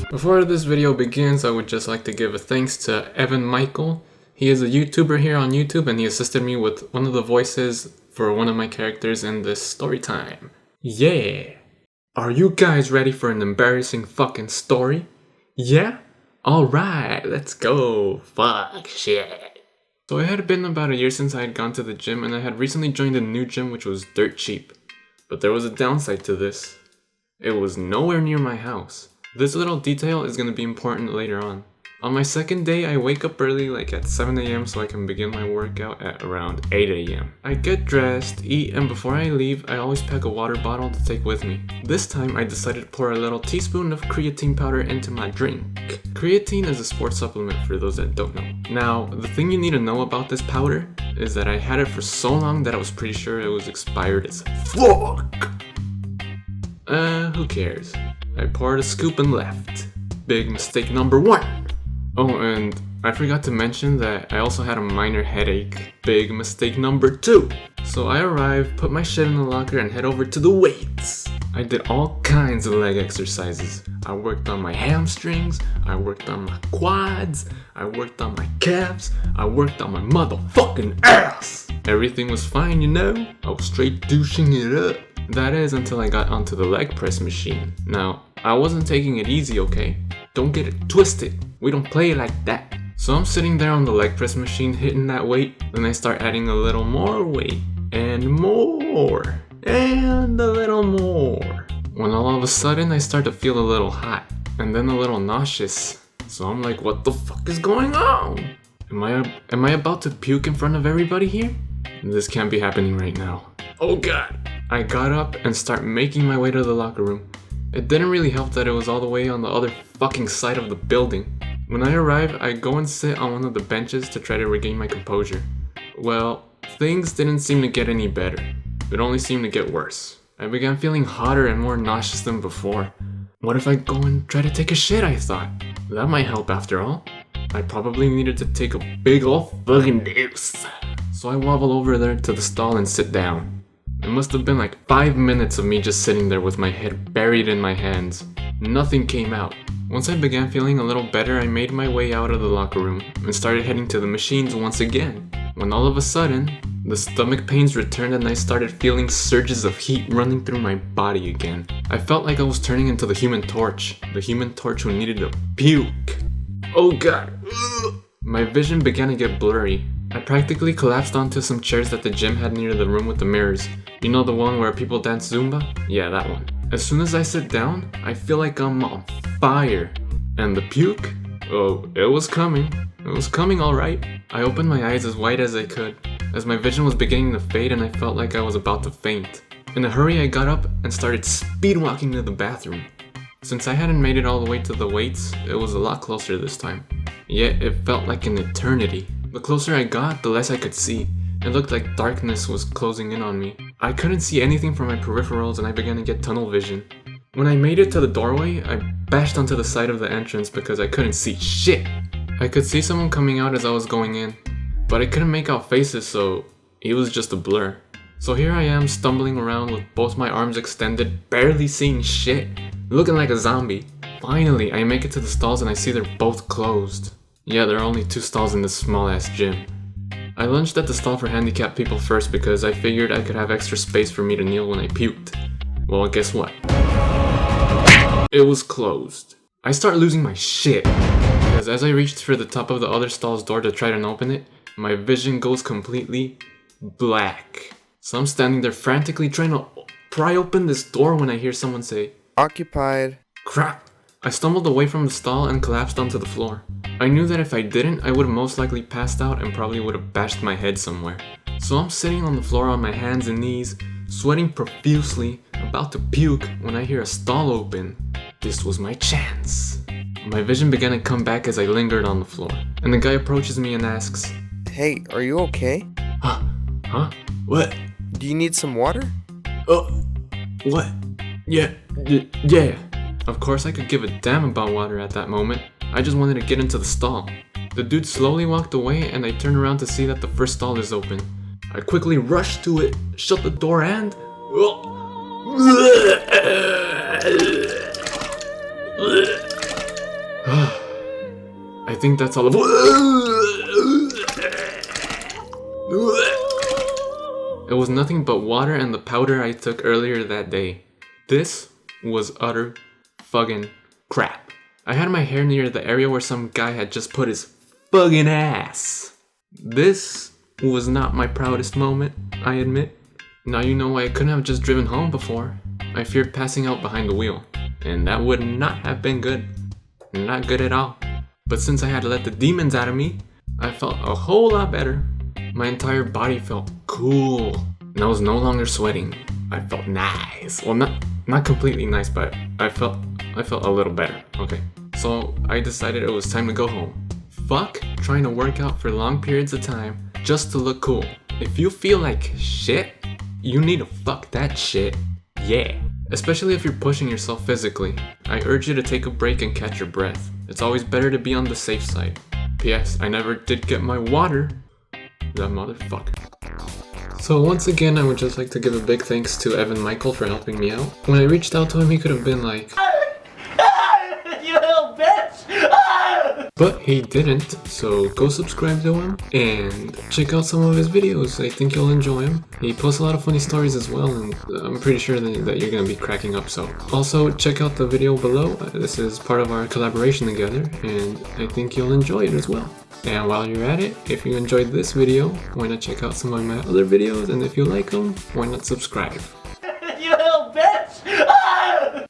Before this video begins, I would just like to give a thanks to Evan Michael. He is a YouTuber here on YouTube and he assisted me with one of the voices for one of my characters in this story time. Yeah! Are you guys ready for an embarrassing fucking story? Yeah? Alright, let's go. Fuck shit. So it had been about a year since I had gone to the gym and I had recently joined a new gym which was dirt cheap. But there was a downside to this. It was nowhere near my house. This little detail is going to be important later on. On my second day, I wake up early like at 7 AM so I can begin my workout at around 8 AM. I get dressed, eat, and before I leave, I always pack a water bottle to take with me. This time, I decided to pour a little teaspoon of creatine powder into my drink. Creatine is a sports supplement for those that don't know. Now, the thing you need to know about this powder is that I had it for so long that I was pretty sure it was expired as fuck. Who cares? I poured a scoop and left. Big mistake number 1. Oh, and I forgot to mention that I also had a minor headache. Big mistake number 2. So I arrived, put my shit in the locker, and head over to the weights. I did all kinds of leg exercises. I worked on my hamstrings, I worked on my quads, I worked on my calves, I worked on my motherfucking ass. Everything was fine, you know? I was straight douching it up. That is until I got onto the leg press machine. Now, I wasn't taking it easy, okay? Don't get it twisted. We don't play like that. So I'm sitting there on the leg press machine hitting that weight. Then I start adding a little more weight. And more. And a little more. When all of a sudden I start to feel a little hot. And then a little nauseous. So I'm like, what the fuck is going on? Am I about to puke in front of everybody here? This can't be happening right now. Oh god. I got up and start making my way to the locker room. It didn't really help that it was all the way on the other fucking side of the building. When I arrive, I go and sit on one of the benches to try to regain my composure. Well, things didn't seem to get any better. It only seemed to get worse. I began feeling hotter and more nauseous than before. What if I go and try to take a shit, I thought. That might help after all. I probably needed to take a big ol' fucking deuce. So I wobble over there to the stall and sit down. It must have been like 5 minutes of me just sitting there with my head buried in my hands. Nothing came out. Once I began feeling a little better, I made my way out of the locker room and started heading to the machines once again. When all of a sudden, the stomach pains returned and I started feeling surges of heat running through my body again. I felt like I was turning into the Human Torch. The Human Torch who needed to puke. Oh god. My vision began to get blurry. I practically collapsed onto some chairs that the gym had near the room with the mirrors. You know the one where people dance Zumba? Yeah, that one. As soon as I sit down, I feel like I'm on fire. And the puke? Oh, it was coming. It was coming alright. I opened my eyes as wide as I could, as my vision was beginning to fade and I felt like I was about to faint. In a hurry, I got up and started speed walking to the bathroom. Since I hadn't made it all the way to the weights, it was a lot closer this time. Yet it felt like an eternity. The closer I got, the less I could see. It looked like darkness was closing in on me. I couldn't see anything from my peripherals and I began to get tunnel vision. When I made it to the doorway, I bashed onto the side of the entrance because I couldn't see shit. I could see someone coming out as I was going in, but I couldn't make out faces, so it was just a blur. So here I am stumbling around with both my arms extended, barely seeing shit, looking like a zombie. Finally, I make it to the stalls and I see they're both closed. Yeah, there are only 2 stalls in this small ass gym. I lunged at the stall for handicapped people first because I figured I could have extra space for me to kneel when I puked. Well, guess what? It was closed. I start losing my shit, because as I reached for the top of the other stall's door to try and open it, my vision goes completely black. So I'm standing there frantically trying to pry open this door when I hear someone say, "Occupied." Crap! I stumbled away from the stall and collapsed onto the floor. I knew that if I didn't, I would have most likely passed out and probably would have bashed my head somewhere. So I'm sitting on the floor on my hands and knees, sweating profusely, about to puke when I hear a stall open. This was my chance. My vision began to come back as I lingered on the floor, and the guy approaches me and asks, "Hey, are you okay? Huh? What? Do you need some water?" What? Yeah. Of course I could give a damn about water at that moment. I just wanted to get into the stall. The dude slowly walked away and I turned around to see that the first stall is open. I quickly rushed to it, shut the door and... think that's all of It was nothing but water and the powder I took earlier that day. This was utter fucking crap. I had my hair near the area where some guy had just put his fucking ass. This was not my proudest moment, I admit. Now you know why I couldn't have just driven home before. I feared passing out behind the wheel, and that would not have been good. Not good at all. But since I had let the demons out of me, I felt a whole lot better. My entire body felt cool, and I was no longer sweating. I felt nice. Well, not completely nice, but I felt a little better. Okay, so I decided it was time to go home. Fuck trying to work out for long periods of time just to look cool. If you feel like shit, you need to fuck that shit. Yeah. Especially if you're pushing yourself physically. I urge you to take a break and catch your breath. It's always better to be on the safe side. P.S. I never did get my water. That motherfucker. So once again, I would just like to give a big thanks to Evan Michael for helping me out. When I reached out to him, he could have been like, you little bitch! but he didn't, so go subscribe to him and check out some of his videos. I think you'll enjoy him. He posts a lot of funny stories as well, and I'm pretty sure that you're gonna be cracking up. So also check out the video below. This is part of our collaboration together, and I think you'll enjoy it as well. And while you're at it, if you enjoyed this video, why not check out some of my other videos, and if you like them, why not subscribe?